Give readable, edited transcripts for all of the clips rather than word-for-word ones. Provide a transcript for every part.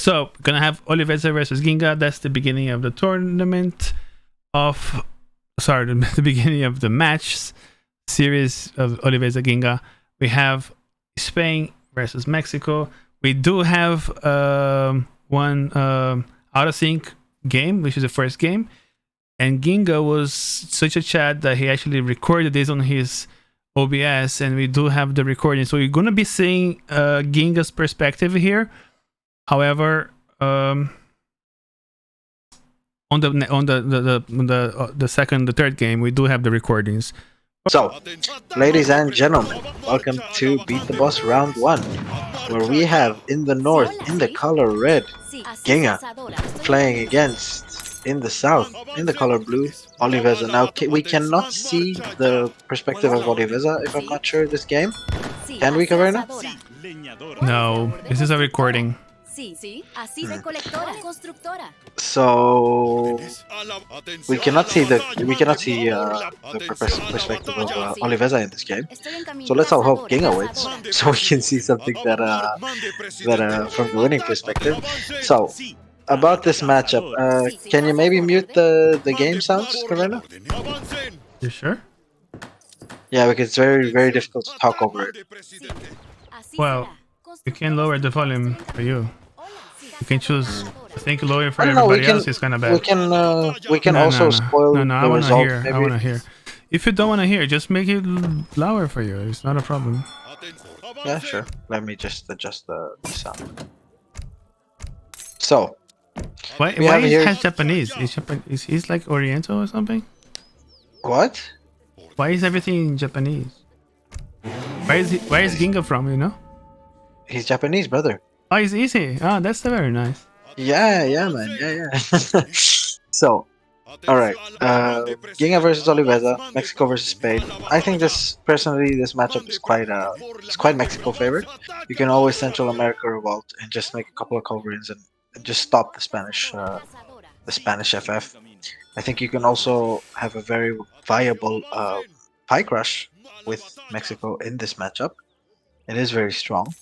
So we're gonna have Oliveza versus Ginga. That's the beginning of the tournament of the beginning of the match series of Oliveza Ginga. We have Spain versus Mexico. We do have one out of sync game, which is the first game. And Ginga was such a chat that he actually recorded this on his OBS, and we do have the recording. So you're gonna be seeing Ginga's perspective here. However, on the third game, we do have the recordings. So, ladies and gentlemen, welcome to Beat the Boss Round 1, where we have in the north, in the color red, Ginga, playing against, in the south, in the color blue, Oliveza. Now, we cannot see the perspective of Oliveza, if I'm not sure, this game. Can we, Kaverna? No, this is a recording. So we cannot see the perspective of Oliveza in this game. So let's all hope Ginga wins, so we can see something that from the winning perspective. So about this matchup, can you maybe mute the game sounds, Kaverna? You sure? Yeah, because it's very difficult to talk over it. Well, you can lower the volume for you. You can choose. I think lower for everybody else is kind of bad. We can also spoil the result. I wanna hear. If you don't wanna hear, just make it louder for you. It's not a problem. Yeah, sure. Let me just adjust the sound. So, why is he Japanese? Is he's like Oriental or something? What? Why is everything in Japanese? Where is Ginga from? You know? He's Japanese, brother. Oh, he's easy. Oh, that's very nice. Yeah, man. Yeah. So, alright. Ginga versus Oliveza, Mexico versus Spain. I think this matchup is quite Mexico favored. You can always Central America revolt and just make a couple of coverings and just stop the Spanish FF. I think you can also have a very viable pike rush with Mexico in this matchup. It is very strong.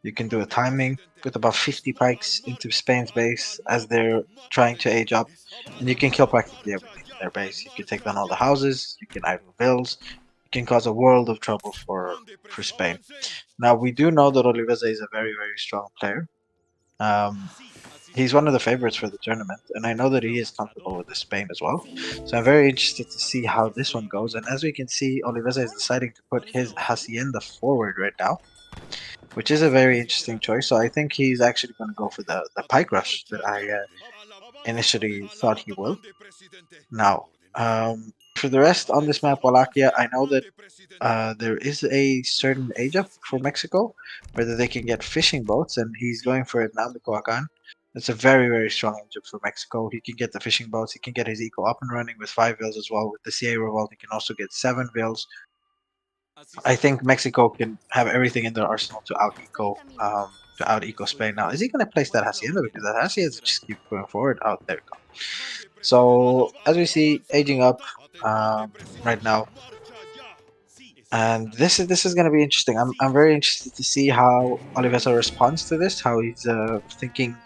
You can do a timing with about 50 pikes into Spain's base as they're trying to age up, and you can kill practically everything in their base. You can take down all the houses, you can idle vills, you can cause a world of trouble for Spain. Now, we do know that Oliveza is a very strong player. He's one of the favorites for the tournament, and I know that he is comfortable with the Spain as well. So I'm very interested to see how this one goes. And as we can see, Oliveza is deciding to put his Hacienda forward right now, which is a very interesting choice. So I think he's actually going to go for the pike rush that I initially thought he will. Now, for the rest on this map, Wallachia, I know that there is a certain age up for Mexico, where they can get fishing boats, and he's going for it now, Michoacan. It's a very strong age up for Mexico. He can get the fishing boats, he can get his eco up and running with 5 vills as well. With the CA revolt, he can also get 7 vills. I think Mexico can have everything in their arsenal to out eco Spain. Now, is he going to place that Hacienda? Because that Hacienda just keeps going forward. Oh, there we go. So as we see, aging up right now, and this is going to be interesting. I'm very interested to see how Oliveza responds to this. How he's thinking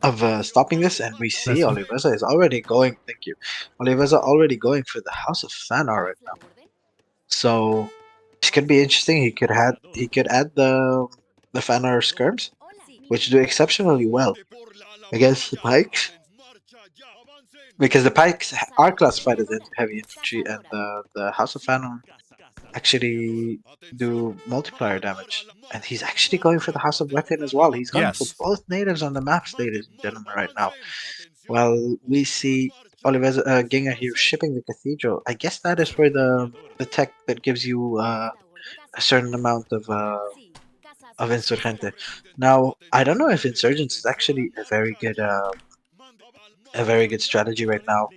of stopping this, and we see Oliveza is already going. Thank you. Oliveza already going for the House of Fanar right now. So this could be interesting. He could add the Fanar skirms, which do exceptionally well against the pikes, because the pikes are classified as heavy infantry, and the House of Fanar actually do multiplier damage. And he's actually going for the House of Weapon as well. He's going for both natives on the maps, ladies and gentlemen, right now. Well, we see Oliveza Ginga here shipping the Cathedral. I guess that is for the tech that gives you a certain amount of Insurgente. Now, I don't know if Insurgents is actually a very good strategy right now.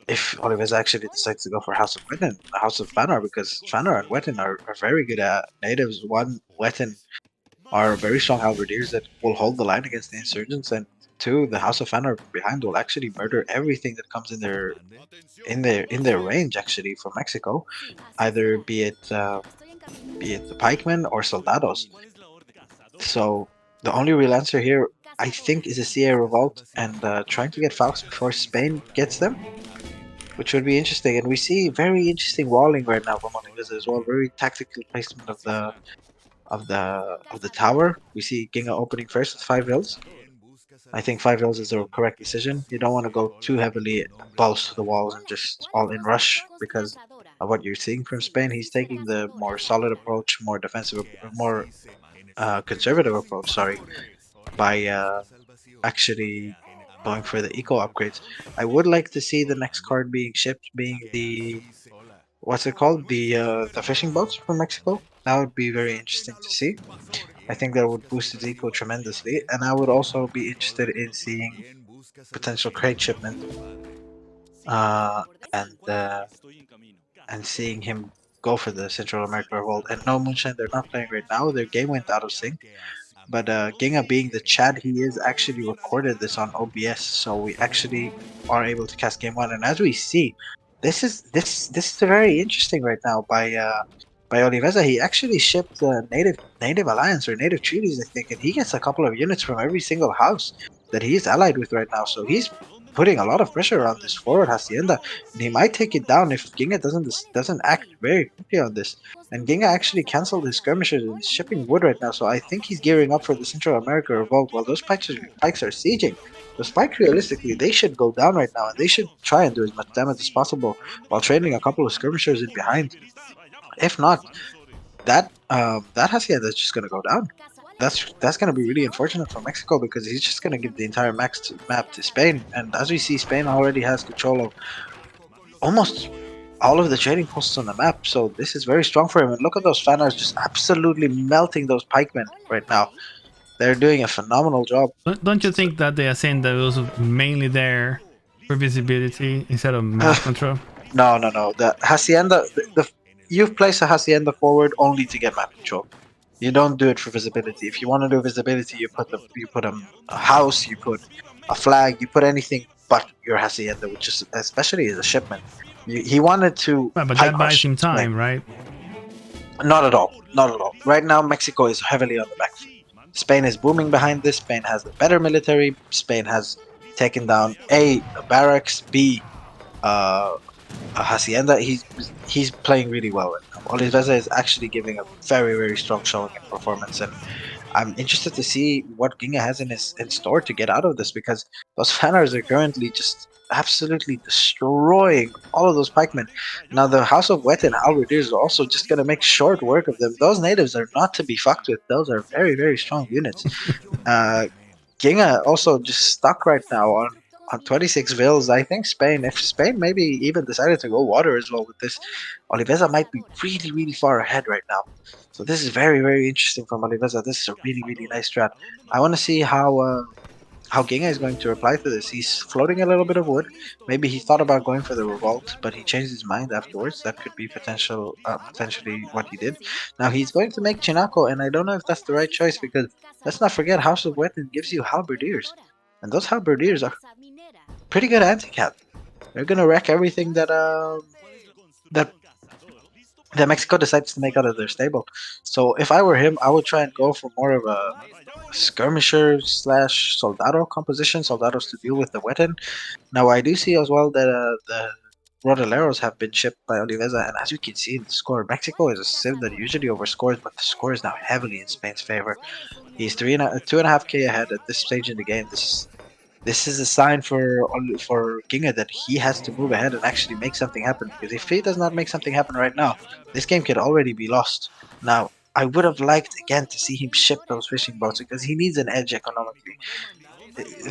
If Oliveza actually decides to go for House of Wetten, House of Fanar, because Fanar and Wetten are very good natives. One, Wetten are very strong halberdiers that will hold the line against the insurgents, and two, the House of Fanar from behind will actually murder everything that comes in their range. Actually, for Mexico, either be it the pikemen or soldados. So The only real answer here, I think, is a CA revolt and trying to get Falcons before Spain gets them, which would be interesting. And we see very interesting walling right now from Oliveza as well. Very tactical placement of the tower. We see Ginga opening first with 5 hills. I think 5 hills is the correct decision. You don't want to go too heavily balls to the walls and just all in rush because of what you're seeing from Spain. He's taking the more solid approach, more defensive, more conservative approach. Sorry, by actually going for the eco upgrades. I would like to see the next card being shipped being the what's it called the fishing boats from Mexico. That would be very interesting to see. I think that would boost his eco tremendously, and I would also be interested in seeing potential crate shipment uh, and uh, and seeing him go for the Central America Revolt. And no, Moonshine, they're not playing right now. Their game went out of sync. But Ginga, being the Chad he is, actually recorded this on OBS, so we actually are able to cast game one. And as we see, this is very interesting right now by Oliveza. He actually shipped native alliance or native treaties, I think, and he gets a couple of units from every single house that he's allied with right now. So he's putting a lot of pressure on this forward hacienda, and he might take it down if Ginga doesn't act very quickly on this. And Ginga actually canceled his skirmishers and is shipping wood right now, so I think he's gearing up for the Central America revolt. While those pikes are sieging, the spikes realistically they should go down right now, and they should try and do as much damage as possible while trailing a couple of skirmishers in behind. If not, that hacienda is just gonna go down. That's gonna be really unfortunate for Mexico because he's just gonna give the entire map to Spain, and as we see, Spain already has control of almost all of the trading posts on the map. So this is very strong for him. And look at those fanners just absolutely melting those pikemen right now. They're doing a phenomenal job. Don't you think that the Hacienda was mainly there for visibility instead of map control? No. The hacienda, you've placed a hacienda forward only to get map control. You don't do it for visibility. If you want to do visibility, you put a house, you put a flag, you put anything but your hacienda, which is especially as a shipment. He wanted to Well, but pike that buys rush him Spain. time, right? Not at all. Not at all. Right now, Mexico is heavily on the back foot. Spain is booming behind this. Spain has the better military. Spain has taken down a barracks, B uh, a hacienda. He's playing really well right now. Oliveza is actually giving a very strong showing in performance, and I'm interested to see what Ginga has in store to get out of this because those fanners are currently just absolutely destroying all of those pikemen. Now the House of Wet and Halberdiers are also just gonna make short work of them. Those natives are not to be fucked with. Those are very strong units. Uh, Ginga also just stuck right now on 26 vills. I think Spain, if Spain maybe even decided to go water as well with this, Oliveza might be really far ahead right now. So this is very interesting from Oliveza. This is a really nice strat. I want to see how Ginga is going to reply to this. He's floating a little bit of wood. Maybe he thought about going for the revolt, but he changed his mind afterwards. That could be potentially what he did. Now he's going to make Chinaco, and I don't know if that's the right choice because let's not forget House of Weapon gives you halberdiers, and those halberdiers are pretty good anti-cap. They're gonna wreck everything that that Mexico decides to make out of their stable. So if I were him, I would try and go for more of a skirmisher slash soldado composition, soldados to deal with the weapon. Now I do see as well that the Rodaleros have been shipped by Oliveza, and as you can see in the score, Mexico is a civ that usually overscores, but the score is now heavily in Spain's favor. He's 2.5k ahead at this stage in the game. This is a sign for Ginga that he has to move ahead and actually make something happen. Because if he does not make something happen right now, this game could already be lost. Now, I would have liked again to see him ship those fishing boats because he needs an edge economically.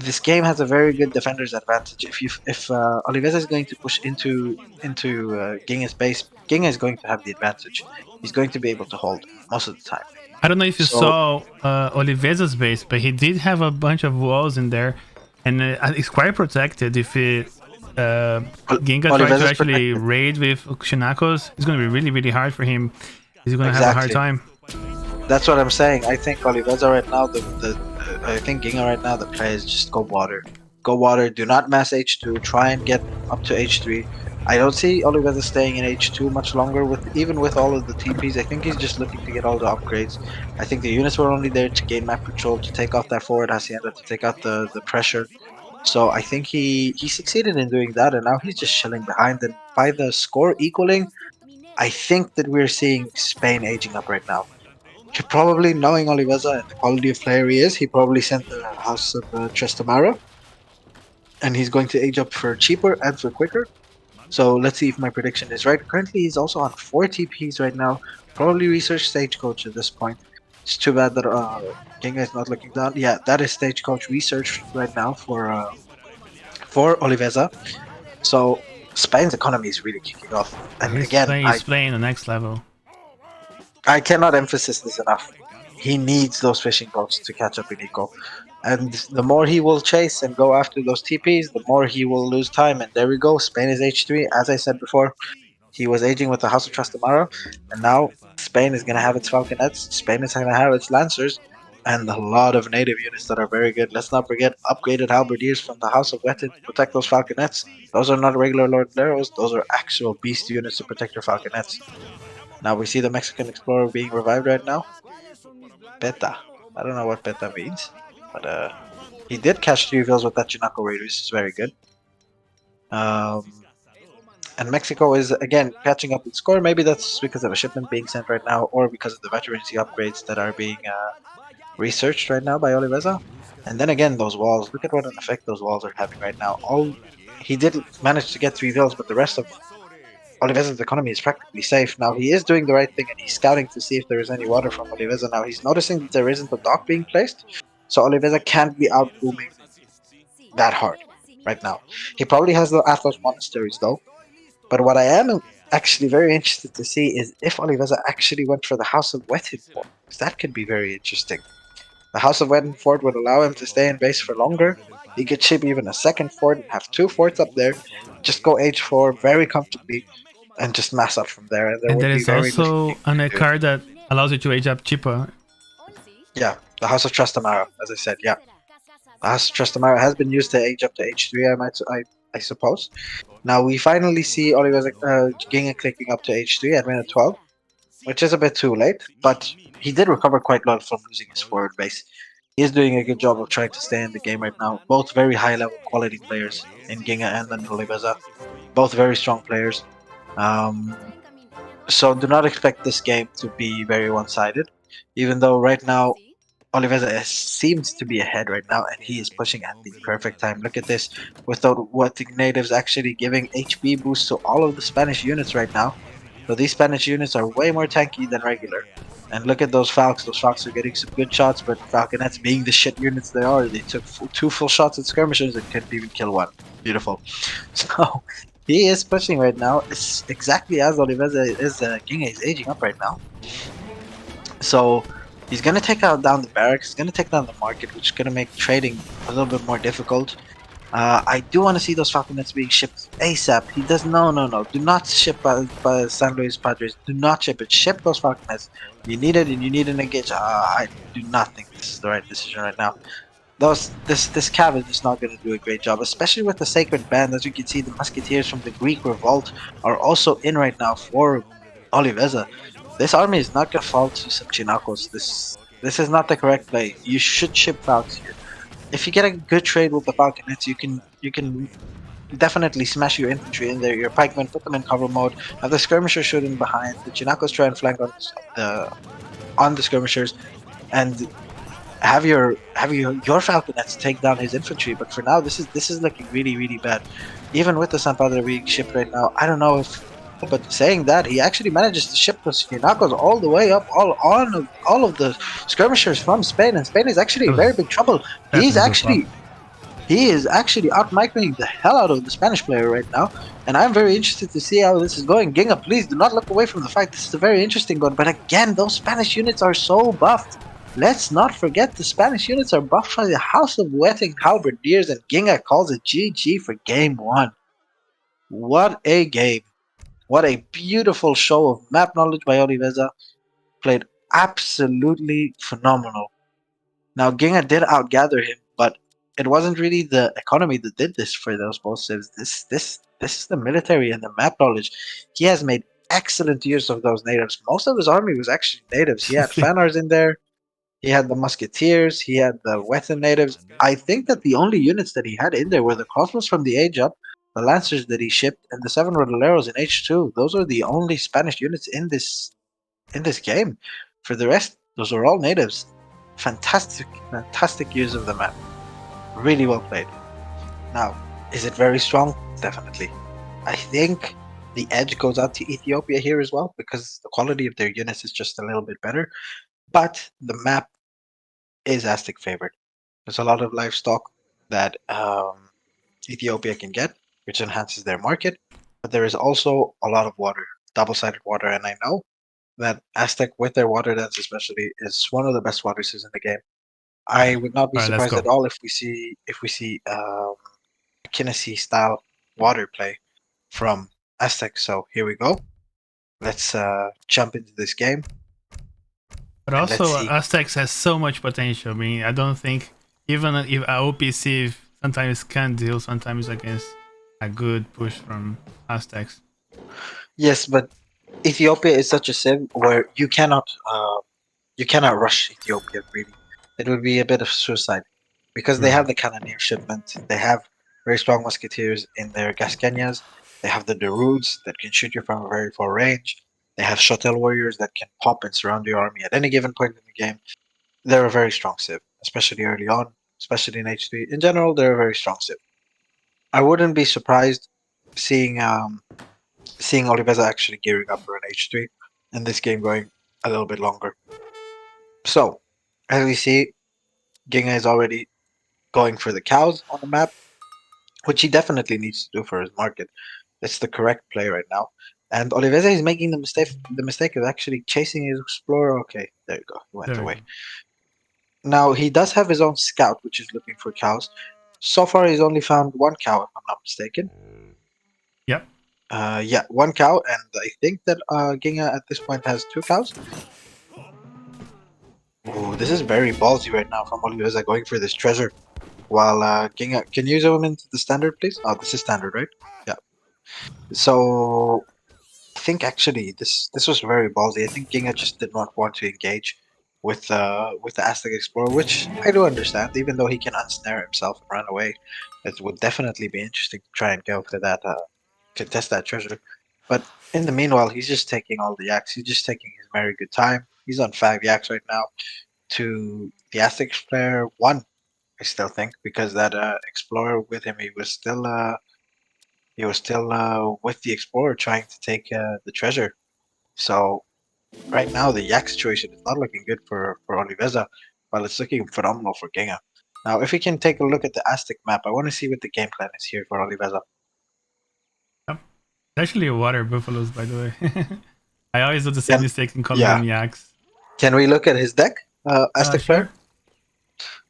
This game has a very good defender's advantage. If Oliveza is going to push into Ginga's base, Ginga is going to have the advantage. He's going to be able to hold most of the time. I don't know if you So saw Oliveza's base, but he did have a bunch of walls in there, and it's quite protected. If Ginga tried to Oliveza's actually protected. raid with Xenacos, it's going to be really hard for him. He's going to have a hard Exactly. time. That's what I'm saying. I think Oliveza right now, I think Ginga right now, the play is just go water. Go water. Do not mass H2. Try and get up to H3. I don't see Oliveza staying in H2 much longer. With even with all of the TPs, I think he's just looking to get all the upgrades. I think the units were only there to gain map control, to take off that forward hacienda, to take out the pressure. So I think he succeeded in doing that, and now he's just chilling behind. And by the score equaling, I think that we're seeing Spain aging up right now. He probably, knowing Oliveza and the quality of player he is, he probably sent the House of Trastamara, and he's going to age up for cheaper and for quicker. So let's see if my prediction is right. Currently, he's also on 4 TPs right now. Probably research Stagecoach at this point. It's too bad that Ginga is not looking down. Yeah, that is Stagecoach research right now for Oliveza. So Spain's economy is really kicking off. And again, He's playing the next level. I cannot emphasize this enough. He needs those fishing boats to catch up in eco. And the more he will chase and go after those TPs, the more he will lose time. And there we go. Spain is H3. As I said before, he was aging with the House of Trastamara. And now Spain is going to have its Falconets. Spain is going to have its Lancers. And a lot of native units that are very good. Let's not forget upgraded Halberdiers from the House of Wetted to protect those Falconets. Those are not regular Lord Leros. Those are actual beast units to protect your Falconets. Now we see the Mexican Explorer being revived right now. Beta. I don't know what beta means, but he did catch 3 kills with that Chinaco raid, which is very good. Um, and Mexico is again catching up in score. Maybe that's because of a shipment being sent right now, or because of the veterancy upgrades that are being researched right now by Oliveza. And then again, those walls. Look at what an effect those walls are having right now. All he did manage to get 3 kills, but the rest of Oliveza's economy is practically safe. Now he is doing the right thing and he's scouting to see if there is any water from Oliveza. Now he's noticing that there isn't a dock being placed, so Oliveza can't be out booming that hard right now. He probably has the Athos monasteries though. But what I am actually very interested to see is if Oliveza actually went for the House of Wetted Fort, because that could be very interesting. The House of Wetted Fort would allow him to stay in base for longer. He could ship even a second fort and have 2 forts up there. Just go H4 very comfortably and just mass up from there, and there And would there be is very little also he could a do. card that allows you to age up cheaper. Yeah, the House of Trastamara, as I said, yeah. The House of Trastamara has been used to age up to H3, I suppose. Now we finally see Oliver Ginga clicking up to H3 at minute 12, which is a bit too late, but he did recover quite a lot from losing his forward base. He is doing a good job of trying to stay in the game right now. Both very high level quality players in Ginga and in Oliveza. Both very strong players. Um, so do not expect this game to be very one-sided. Even though right now Oliveza seems to be ahead right now, and he is pushing at the perfect time. Look at this, without what the natives actually giving HP boost to all of the Spanish units right now. So these Spanish units are way more tanky than regular. And look at those Falcons. Those Falcons are getting some good shots, but Falconets, being the shit units they are, they took 2 full shots at skirmishers and couldn't even kill one. Beautiful. So he is pushing right now. It's exactly as Oliveza is. Ginga is aging up right now. So he's gonna take out down the barracks. He's gonna take down the market, which is gonna make trading a little bit more difficult. I do want to see those Falconets being shipped ASAP. He does no. Do not ship by San Luis Padres. Do not ship it. Ship those Falconets. You need it and you need an engage. I do not think this is the right decision right now. This Cav is just not going to do a great job, especially with the Sacred Band. As you can see, the Musketeers from the Greek Revolt are also in right now for Oliveza. This army is not going to fall to some Chinacos. This is not the correct play. You should ship Falcons here. If you get a good trade with the Falconets, you can definitely smash your infantry in there, your pikemen, put them in cover mode, have the skirmishers shooting behind, the Chinacos try and flank on the skirmishers, and have your Falconets take down his infantry. But for now, this is looking really bad. Even with the San Padre being shipped right now, I don't know if. But saying that, he actually manages to ship the Spinacos all the way up, all of the skirmishers from Spain, and Spain is actually in very big trouble. He's Definitely flop. actually he is actually out microing the hell out of the Spanish player right now, and I'm very interested to see how this is going. Ginga, please do not look away from the fight. This is a very interesting one. But again, those Spanish units are so buffed. Let's not forget the Spanish units are buffed by the House of Wetting Halberdiers, and Ginga calls it GG for game one. What a game. What a beautiful show of map knowledge by Oliveza. Played absolutely phenomenal. Now Ginga did outgather him, but it wasn't really the economy that did this for those both saves. This this is the military and the map knowledge. He has made excellent use of those natives. Most of his army was actually natives. He had Fanars in there. He had the musketeers. He had the Wethan natives. I think that the only units that he had in there were the crossbows from the Age Up, the lancers that he shipped, and the 7 Rodoleros in H2. Those are the only Spanish units in this game. For the rest, those are all natives. Fantastic, fantastic use of the map. Really well played. Now, is it very strong? Definitely. I think the edge goes out to Ethiopia here as well because the quality of their units is just a little bit better. But the map is Aztec favored. There's a lot of livestock that Ethiopia can get, which enhances their market. But there is also a lot of water, double-sided water, and I know that Aztec, with their water dance especially, is one of the best water cities in the game. I would not be All right, let's surprised go. at all if we see Kinnessy style water play from Aztec. So here we go. Let's jump into this game But and let's also, see. Aztecs has so much potential. I mean, I don't think even if OPC sometimes can deal sometimes against a good push from Aztecs. Yes, but Ethiopia is such a sim where you cannot rush Ethiopia really. It would be a bit of suicide because they have the cannoneer shipment. They have very strong musketeers in their Gascanias. They have the Darudes that can shoot you from a very far range. They have shuttle warriors that can pop and surround your army at any given point in the game. They're a very strong civ, especially early on, especially in H3. In general, they're a very strong civ. I wouldn't be surprised seeing seeing Oliveza actually gearing up for an H3 and this game going a little bit longer. So, as we see, Ginga is already going for the cows on the map, which he definitely needs to do for his market. It's the correct play right now. And Oliveza is making the mistake of actually chasing his explorer. Okay, there you go. He went There we away. go. Now he does have his own scout, which is looking for cows. So far, he's only found one cow, if I'm not mistaken. Yep. Yeah, one cow, and I think that Ginga at this point has 2 cows. Ooh, this is very ballsy right now from Oliveza going for this treasure. While Ginga, can you zoom into the standard, please? Oh, this is standard, right? Yeah. So I think actually this was very ballsy. I think Ginga just did not want to engage with the Aztec Explorer, which I do understand. Even though he can unsnare himself and run away, it would definitely be interesting to try and go for that contest that treasure. But in the meanwhile, he's just taking all the yaks. He's just taking his very good time. He's on 5 yaks right now. To the Aztec player 1, I still think, because that Explorer with him, he was still with the Explorer trying to take the treasure. So right now, the yak situation is not looking good for Oliveza, while it's looking phenomenal for Ginga. Now, if we can take a look at the Aztec map, I want to see what the game plan is here for Oliveza. Yep. Actually, water buffaloes, by the way. I always do the same Can mistake in calling yeah, them yaks. can we look at his deck, Aztec Sure. player?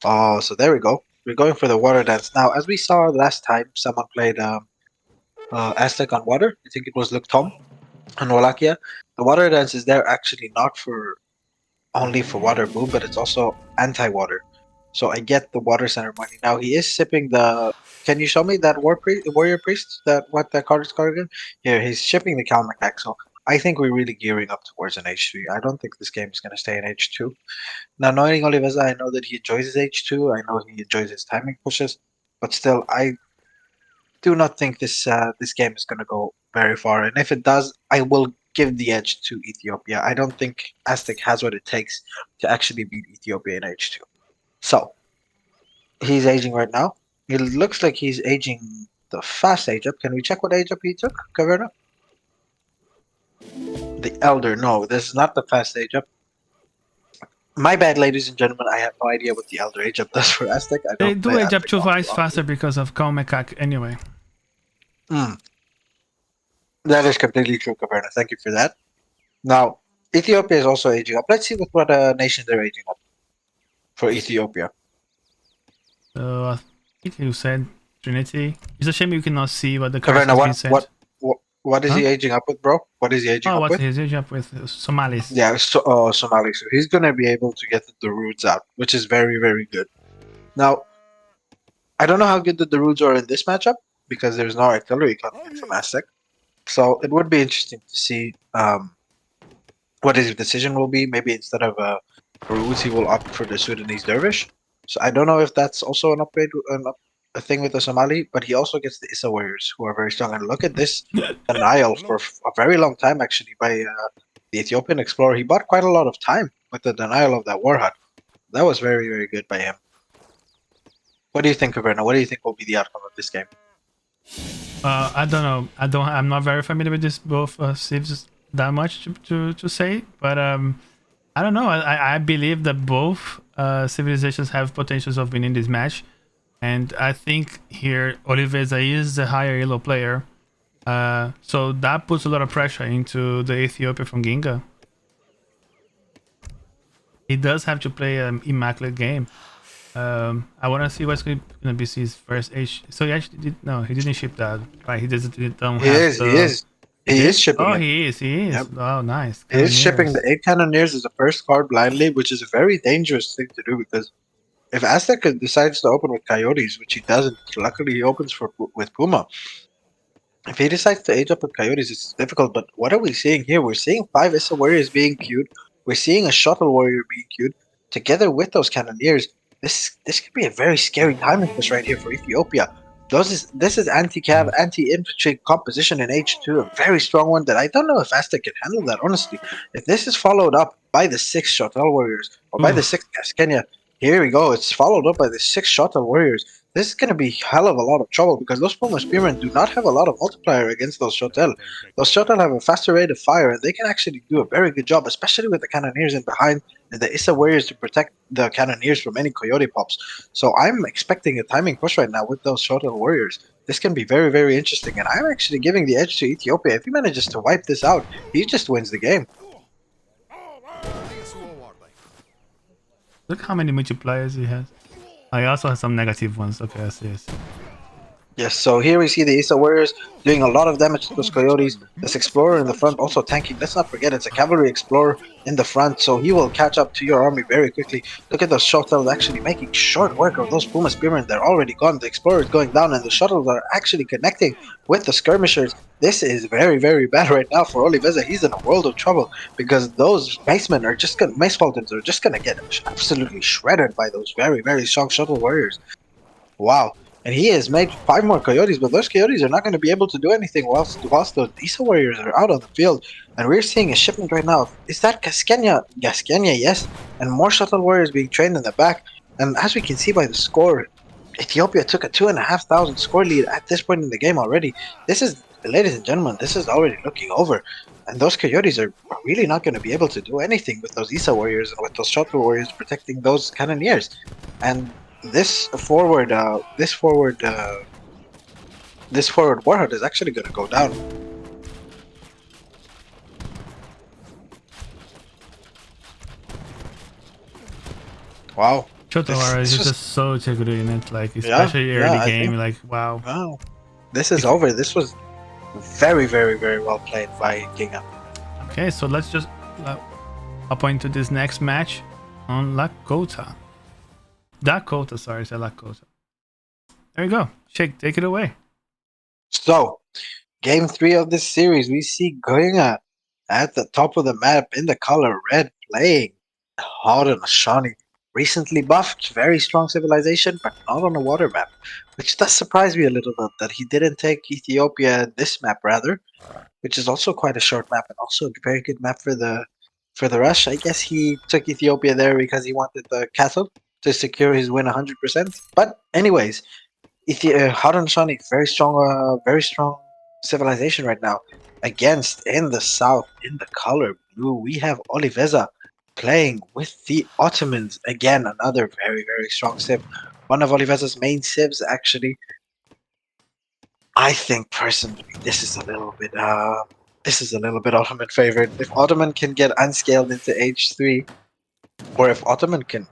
Oh, so there we go. We're going for the water dance now. As we saw last time, someone played Aztec on water. I think it was Luke Tom and Wallachia. The water dance is there actually not for only for water boom, but it's also anti-water. So I get the water ceremony. Now he is sipping the. Can you show me that warrior priest? That what that card is called again? Here he's shipping the Cal Macaque. So I think we're really gearing up towards an H3. I don't think this game is going to stay in H2. Now knowing Oliveza, I know that he enjoys his H2. I know he enjoys his timing pushes, but still, I do not think this game is going to go very far. And if it does, I will give the edge to Ethiopia. I don't think Aztec has what it takes to actually beat Ethiopia in H2. So he's aging right now. It looks like he's aging the fast age up. Can we check what age up he took, Caverna? The elder. No, this is not the fast age up. My bad, ladies and gentlemen. I have no idea what the elder age up does for Aztec. I They don't do play age up Aztec two all too vice often. faster because of Kaumekak anyway. Mm, that is completely true, Caverna. Thank you for that. Now, Ethiopia is also aging up. Let's see what nation they're aging up for Ethiopia. So I think you said Trinity. It's a shame you cannot see what the cards Caverna, has been sent. what is Huh? he aging up with, bro? What is he aging Oh, up what's with? his age up with Somalis? Yeah, Somali. So he's gonna be able to get the roots out, which is very, very good. Now, I don't know how good the roots are in this matchup, because there's no artillery coming in from Aztec. So it would be interesting to see what his decision will be. Maybe instead of Ruiz, he will opt for the Sudanese Dervish. So I don't know if that's also an upgrade, a thing with the Somali, but he also gets the Issa warriors, who are very strong. And look at this denial for a very long time, actually, by the Ethiopian explorer. He bought quite a lot of time with the denial of that war hut. That was very, very good by him. What do you think, Kaverna? What do you think will be the outcome of this game? I don't know. I'm not very familiar with this both civs that much to say, but I don't know. I believe that both civilizations have potentials of winning this match, and I think here Oliveza is the higher elo player, so that puts a lot of pressure into the Ethiopia from Ginga. He does have to play an immaculate game. I want to see what's going to be his first H. So he actually did no, he didn't ship that. Right, he don't He have is, he the. is. He He did? is shipping Oh, it. he is. He is. Yep. Oh, nice. He is shipping Cannoneers. the 8 Cannoneers as a first card blindly, which is a very dangerous thing to do because if Aztec decides to open with Coyotes, which he doesn't, luckily he opens with Puma. If he decides to age up with Coyotes, it's difficult. But what are we seeing here? We're seeing 5 Issa Warriors being queued. We're seeing a Shuttle Warrior being queued. Together with those Cannoneers, this could be a very scary timing push right here for Ethiopia. This is anti-cav, anti-infantry composition in H2, a very strong one that I don't know if Aztec can handle that, honestly. If this is followed up by the 6 Shuttle Warriors, or by the 6 Kenya, here we go. It's followed up by the 6 Shuttle Warriors. This is going to be hell of a lot of trouble because those Puma Spearmen do not have a lot of multiplier against those Shotel. Those Shotel have a faster rate of fire and they can actually do a very good job, especially with the Cannoneers in behind and the Issa Warriors to protect the Cannoneers from any Coyote pops. So I'm expecting a timing push right now with those Shotel Warriors. This can be very, very interesting, and I'm actually giving the edge to Ethiopia. If he manages to wipe this out, he just wins the game. Look how many multipliers he has. Oh, he also has some negative ones. Okay, I see. Yes, so here we see the Issa Warriors doing a lot of damage to those Coyotes. This Explorer in the front also tanking. Let's not forget it's a Cavalry Explorer in the front, so he will catch up to your army very quickly. Look at those Shuttles actually making short work of those Puma Spearmen. They're already gone. The Explorer is going down, and the Shuttles are actually connecting with the Skirmishers. This is very, very bad right now for Oliveza. He's in a world of trouble because those Macemen are just gonna, Mace Falcons are just gonna get absolutely shredded by those very, very strong Shuttle Warriors. Wow. And he has made 5 more Coyotes, but those Coyotes are not going to be able to do anything whilst the Issa Warriors are out on the field. And we're seeing a shipment right now. Is that Gaskenia? Gaskenia, yes. And more Shuttle Warriors being trained in the back. And as we can see by the score, Ethiopia took a 2,500 score lead at this point in the game already. This is, ladies and gentlemen, this is already looking over. And those Coyotes are really not going to be able to do anything with those Issa Warriors and with those Shuttle Warriors protecting those Cannoneers. And this forward warhead is actually going to go down. Wow. Chotawara is just so good in it, like especially early game. Like wow. Wow. This is over. This was very, very, very well played by Ginga. Okay, so let's just hop into this next match on Lakota. Dakota, sorry, I said Lakota. There you go. Shake, take it away. So, game 3 of this series, we see Ginga at the top of the map in the color red playing Haudenosaunee. Recently buffed, very strong civilization, but not on a water map, which does surprise me a little bit that he didn't take Ethiopia this map rather, which is also quite a short map and also a very good map for the rush. I guess he took Ethiopia there because he wanted the castle to secure his win 100%. But anyways, Haudenosaunee, very strong civilization right now. Against in the south, in the color blue, we have Oliveza playing with the Ottomans. Again, another very, very strong civ. One of Oliveza's main civs, actually. I think personally, this is a little bit Ottoman favored. If Ottoman can get unscaled into H3, or if Ottoman can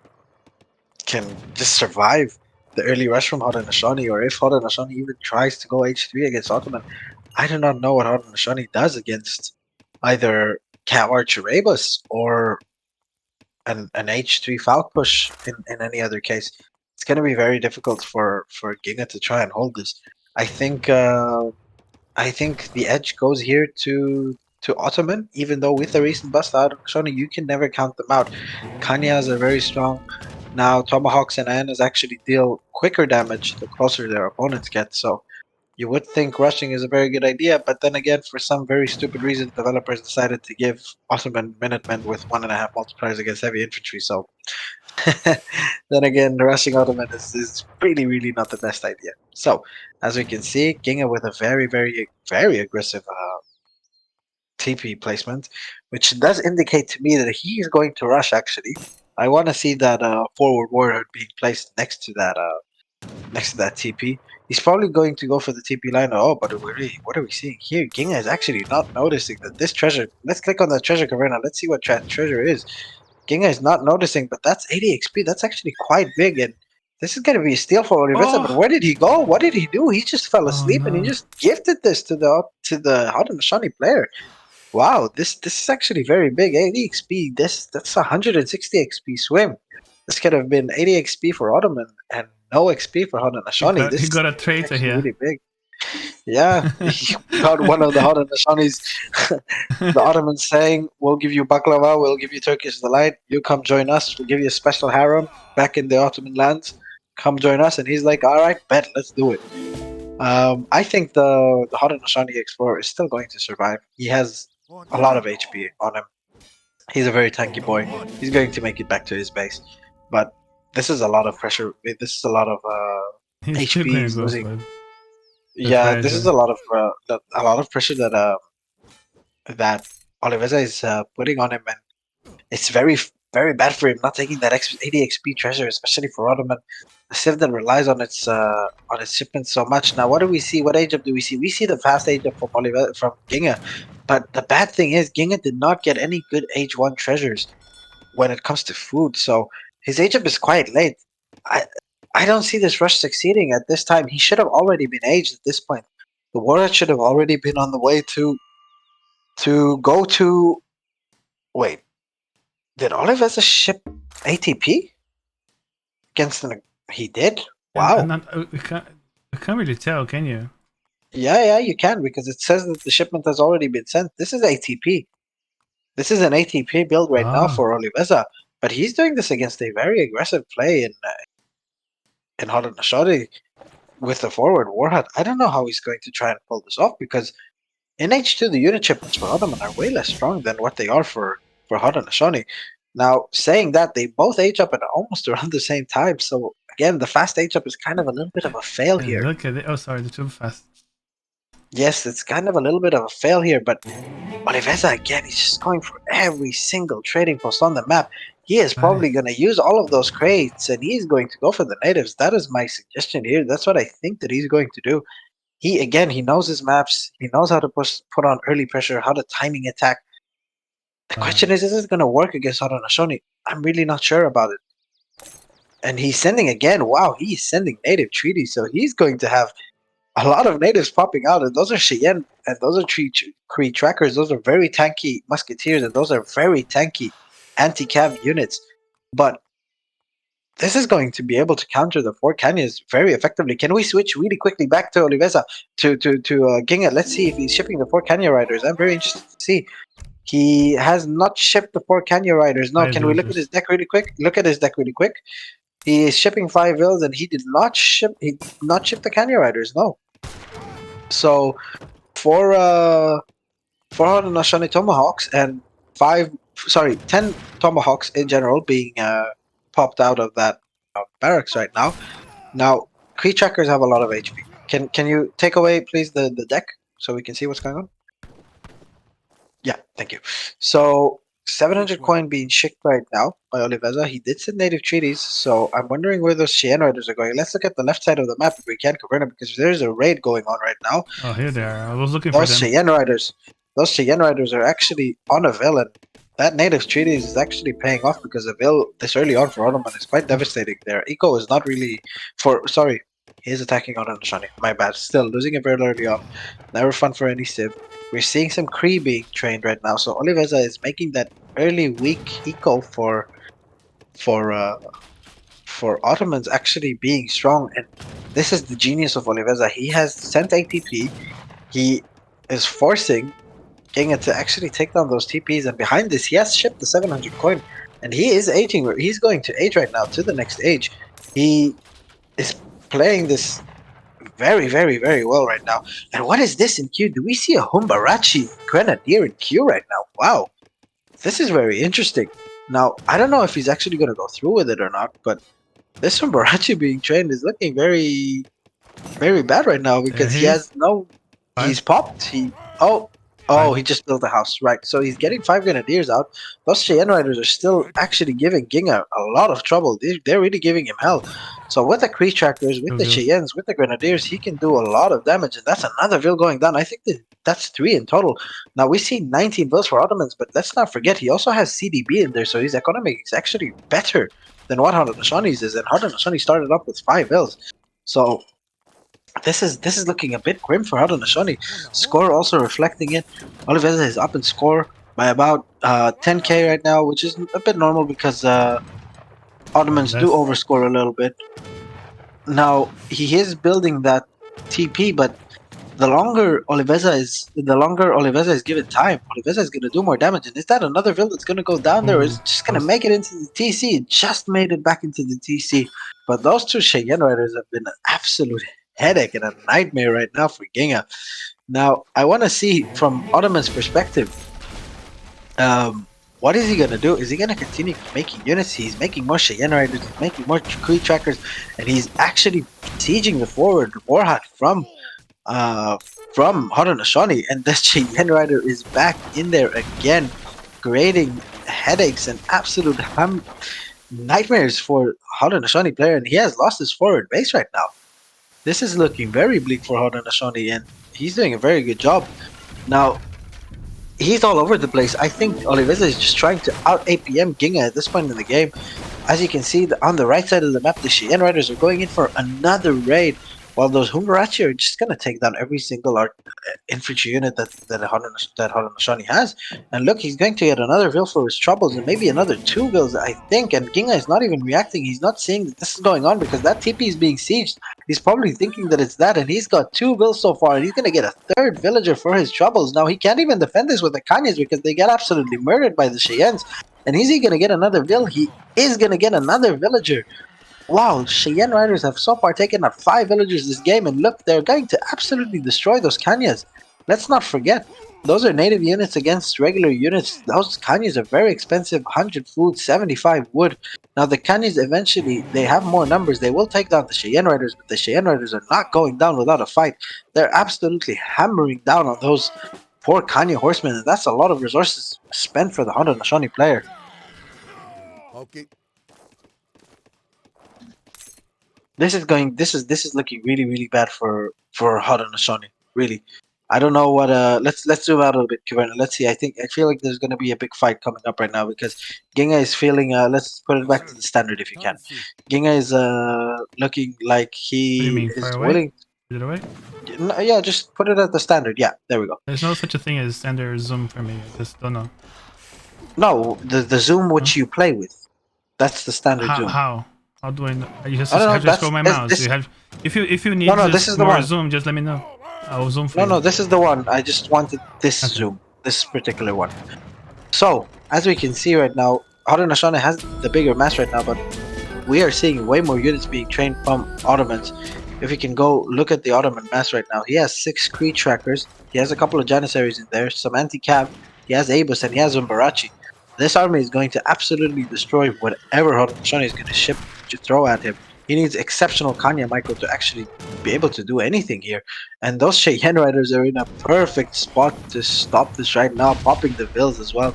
just survive the early rush from Haudenosaunee, or if Haudenosaunee even tries to go H3 against Ottoman, I do not know what Haudenosaunee does against either Cat Archer Rebus or an H3 Falc push in any other case. It's going to be very difficult for Ginga to try and hold this. I think the edge goes here to Ottoman, even though with the recent bust out of Shoni, you can never count them out. Kanyas are very strong. Now Tomahawks and Anas actually deal quicker damage the closer their opponents get, so you would think rushing is a very good idea, but then again, for some very stupid reason, developers decided to give Ottoman Minutemen with 1.5 multipliers against heavy infantry, so then again, rushing Ottoman is really, really not the best idea. So, as we can see, Ginga with a very, very, very aggressive TP placement, which does indicate to me that he is going to rush, actually. I want to see that forward warrior being placed next to that TP. He's probably going to go for the TP line. Oh, but what are we seeing here? Ginga is actually not noticing that this treasure. Let's click on the treasure Caverna. Let's see what treasure is. Ginga is not noticing, but that's 80 XP. That's actually quite big, and this is going to be a steal for Oliveza. But Oh, where did he go? What did he do? He just fell oh asleep, and he no. just gifted this to the Haudenosaunee player. Wow, this is actually very big. 80 XP. That's 160 XP swim. This could have been 80 XP for Ottoman and no XP for Haudenosaunee. He This is got a traitor actually here. really big. Yeah, he got one of the Haudenosaunees. The Ottomans saying, "We'll give you baklava, we'll give you Turkish delight. You come join us. We'll give you a special harem back in the Ottoman lands. Come join us." And he's like, "All right, bet, let's do it." I think the Haudenosaunee Explorer is still going to survive. He has a lot of HP on him. He's a very tanky boy. He's going to make it back to his base, but this is a lot of pressure. This is a lot of He's still HP. gonna He's go losing. for the Yeah, this is treasure. a lot of pressure that Oliveza is putting on him, and it's very bad for him not taking that 80 XP treasure, especially for Ottoman, a civ that relies on its shipments so much. Now, what do we see? What age up do we see? We see the fast age up from Ginga, but the bad thing is Ginga did not get any good age 1 treasures when it comes to food, so his age up is quite late. I I don't see this rush succeeding at this time. He should have already been aged at this point. The warhead should have already been on the way to go to. Wait, did Oliveza ship ATP against an? He did. And Wow. not, you can't really tell, can you? Yeah, you can because it says that the shipment has already been sent. This is ATP. This is an ATP build right now Oh, for Oliveza, but he's doing this against a very aggressive play in Haudenosaunee with the forward warhead. I don't know how he's going to try and pull this off because in H2 the unit shipments for Ottoman are way less strong than what they are for Haudenosaunee. Now, saying that, they both age up at almost around the same time, so again, the fast age up is kind of a little bit of a fail and here. look at it. Oh, sorry, the too fast. Yes, it's kind of a little bit of a fail here, but Oliveza again, he's just going for every single trading post on the map. He is Right. probably going to use all of those crates and he's going to go for the natives. That is my suggestion here. That's what I think that he's going to do. He knows his maps. He knows how to put on early pressure, how to timing attack. The question is it going to work against Haudenosaunee? I'm really not sure about it. And he's sending again. Wow, he's sending native treaties, so he's going to have a lot of natives popping out, and those are Cheyenne, and those are Cree trackers. Those are very tanky musketeers, and those are very tanky anti-cav units. But this is going to be able to counter the four canyons very effectively. Can we switch really quickly back to Oliveza to Ginga? Let's see if he's shipping the four canyon riders. I'm very interested to see. He has not shipped the four canyon riders. No, High can we look at villagers. his deck really quick? Look at his deck really quick. He is shipping 5 vills, and he did not ship. He did not ship the canyon riders. No. So for uh 400 Tomahawks and 10 Tomahawks in general being popped out of that barracks right now. Now, Kree trackers have a lot of HP. Can you take away please the deck so we can see what's going on? Yeah, thank you. So 700 coin being shipped right now by Oliveza. He did send native treaties, so I'm wondering where those Cheyenne riders are going. Let's look at the left side of the map if we can, Caverna, because there's a raid going on right now. Oh, here they are. I was looking for Those them. Cheyenne riders, those Cheyenne riders are actually on a villain. That native treaties is actually paying off because the vill this early on for Ottoman is quite devastating. Their eco is not really sorry, he is attacking Haudenosaunee. My bad. Still losing it very early on. Never fun for any civ. We're seeing some Kree being trained right now, so Oliveza is making that early weak eco for for Ottomans actually being strong, and this is the genius of Oliveza. He has sent ATP. He is forcing Ginga to actually take down those TPs, and behind this, he has shipped the 700 coin, and he is aging. He's going to age right now to the next age. He is playing this very, very, very well right now. And what is this in Q? Do we see a Humbarachi Grenadier in Q right now? Wow, this is very interesting. Now, I don't know if he's actually going to go through with it or not, but this Humbarachi being trained is looking very, very bad right now There because he he is. has no. He's 5. popped. Oh, 5. he just built a house, right? So he's getting 5 Grenadiers out. Those Cheyenne Riders are still actually giving Ginga a lot of trouble. They're really giving him hell. So with the Kree Trackers, with 2 the vills. Cheyennes, with the Grenadiers, he can do a lot of damage, and that's another Vil going down. I think that's 3 in total. Now we see 19 Vils for Ottomans, but let's not forget he also has CDB in there, so his economy is actually better than what Haudenosaunee is, and Haudenosaunee started up with 5 Vils. So this is looking a bit grim for Haudenosaunee. Score also reflecting it. Oliveza is up in score by about 10k right now, which is a bit normal because Ottomans do Less. overscore a little bit. Now he is building that TP, but the longer Oliveza is given time, Oliveza is gonna do more damage. And is that another villain that's gonna go down there, or is Oh, it just gonna close. make it into the TC? It just made it back into the TC. But those two Cheyenne Riders have been an absolute headache and a nightmare right now for Ginga. Now I wanna see from Ottoman's perspective, what is he gonna do? Is he gonna continue making units? He's making more Cheyenne Riders, he's making more Kree Trackers, and he's actually sieging the forward Warhawk uh, from Haudenosaunee, and the Cheyenne Rider is back in there again, creating headaches and absolute nightmares for Haudenosaunee player, and he has lost his forward base right now. This is looking very bleak for Haudenosaunee, and he's doing a very good job. Now, he's all over the place. I think Oliveza is just trying to out APM Ginga at this point in the game. As you can see, on the right side of the map, the Cheyenne Riders are going in for another raid, while those Humbarachi are just going to take down every single infantry unit that Haudenosaunee has. And look, he's going to get another Vil for his troubles, and maybe another 2 Vils, I think. And Ginga is not even reacting. He's not seeing that this is going on because that TP is being sieged. He's probably thinking that it's that, and he's got 2 Vils so far, and he's going to get a third villager for his troubles. Now, he can't even defend this with the Kanyas because they get absolutely murdered by the Cheyennes. And is he going to get another Vil? He is going to get another villager. Wow, Cheyenne Riders have so far taken out 5 villagers this game, and look, they're going to absolutely destroy those Kanyas. Let's not forget, those are native units against regular units. Those Kanyas are very expensive, 100 food, 75 wood. Now the Kanyas eventually, they have more numbers, they will take down the Cheyenne Riders, but the Cheyenne Riders are not going down without a fight. They're absolutely hammering down on those poor Kanya horsemen, and that's a lot of resources spent for the Haudenosaunee player. Okay. This is looking really, really bad for Haudenosaunee. Really, I don't know what. Let's zoom out a little bit, Kaverna. Let's see. I feel like there's gonna be a big fight coming up right now because Ginga is feeling. Let's put it back to the standard if you can. Ginga is looking like What do you he mean? Far is away? willing. Is it away? No, yeah, just put it at the standard. Yeah, there we go. There's no such a thing as standard zoom for me. I just don't know. No, the zoom which you play with, that's the standard How? zoom. How? How do I know? I just I don't know. have to scroll my mouse. This. If you need No, no, this just is the more one. zoom, just let me know. I'll zoom for No, you. no, this is the one. I just wanted this Okay. zoom, this particular one. So, as we can see right now, Haudenosaunee has the bigger mass right now, but we are seeing way more units being trained from Ottomans. If we can go look at the Ottoman mass right now, he has 6 Kree trackers, he has a couple of Janissaries in there, some anti-cav, he has Abus, and he has Umbarachi. This army is going to absolutely destroy whatever Haudenosaunee is going to ship to throw at him. He needs exceptional Kanya Micro to actually be able to do anything here. And those Cheyenne Riders are in a perfect spot to stop this right now, popping the Vils as well.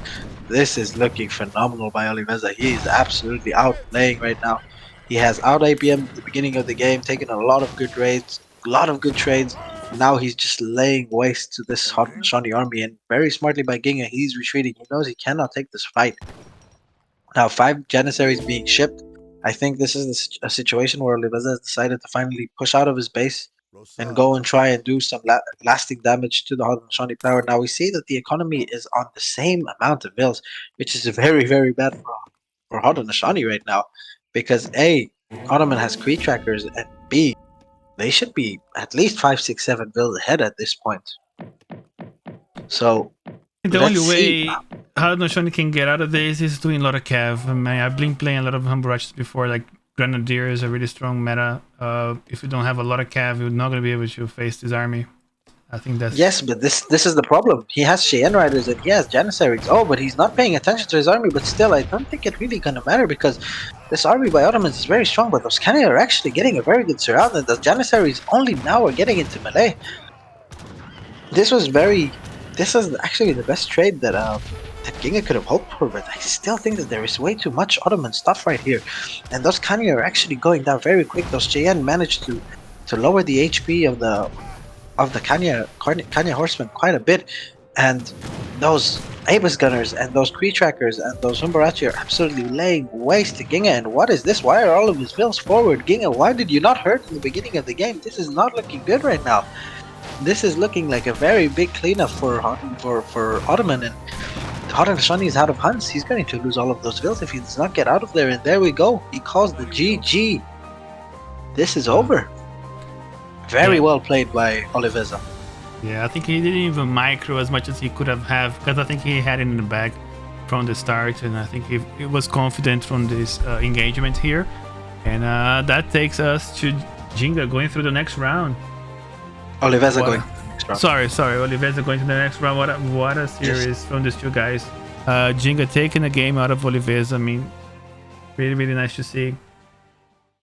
This is looking phenomenal by Oliveza. He is absolutely outplaying right now. He has out APM at the beginning of the game, taking a lot of good raids, a lot of good trades. Now he's just laying waste to this Haudenosaunee army, and very smartly by Ginga, he's retreating. He knows he cannot take this fight. Now, 5 Janissaries being shipped. I think this is a situation where Oliveza has decided to finally push out of his base and go and try and do some lasting damage to the Haudenosaunee player. Now we see that the economy is on the same amount of bills, which is very, very bad for Haudenosaunee right now. Because A, Ottoman has Kree trackers, and B, they should be at least 5, 6, 7 builds ahead at this point. So The let's only see. way how Noshoni can get out of this is doing a lot of Cav. I mean, I've been playing a lot of Humble Ratchets before, like Grenadier is a really strong meta. If you don't have a lot of Cav, you're not going to be able to face this army. I think that's... Yes, but this is the problem. He has Cheyenne Riders and he has Janissaries. Oh, but he's not paying attention to his army. But still, I don't think it really gonna matter because this army by Ottomans is very strong. But those Cannon are actually getting a very good surround, and those Janissaries only now are getting into melee. This is actually the best trade that Ginga could have hoped for. But I still think that there is way too much Ottoman stuff right here, and those Cannon are actually going down very quick. Those Cheyenne managed to lower the HP of the Kanya horsemen quite a bit, and those Abyss gunners and those Kree trackers and those Humbarachi are absolutely laying waste to Ginga. And what is this? Why are all of his builds forward? Ginga, why did you not hurt in the beginning of the game? This is not looking good right now. This is looking like a very big cleanup for Ottoman, and Haudenosaunee is out of hunts. He's going to lose all of those builds if he does not get out of there. And there we go. He calls the GG. This is over. Very well played by Oliveza. Yeah, I think he didn't even micro as much as he could have because I think he had it in the bag from the start, and I think he was confident from this engagement here. And that takes us to Ginga going through the next round. Oliveza going to the next round. Sorry, Oliveza going to the next round. What a series from these two guys. Ginga taking a game out of Oliveza. I mean, really, really nice to see.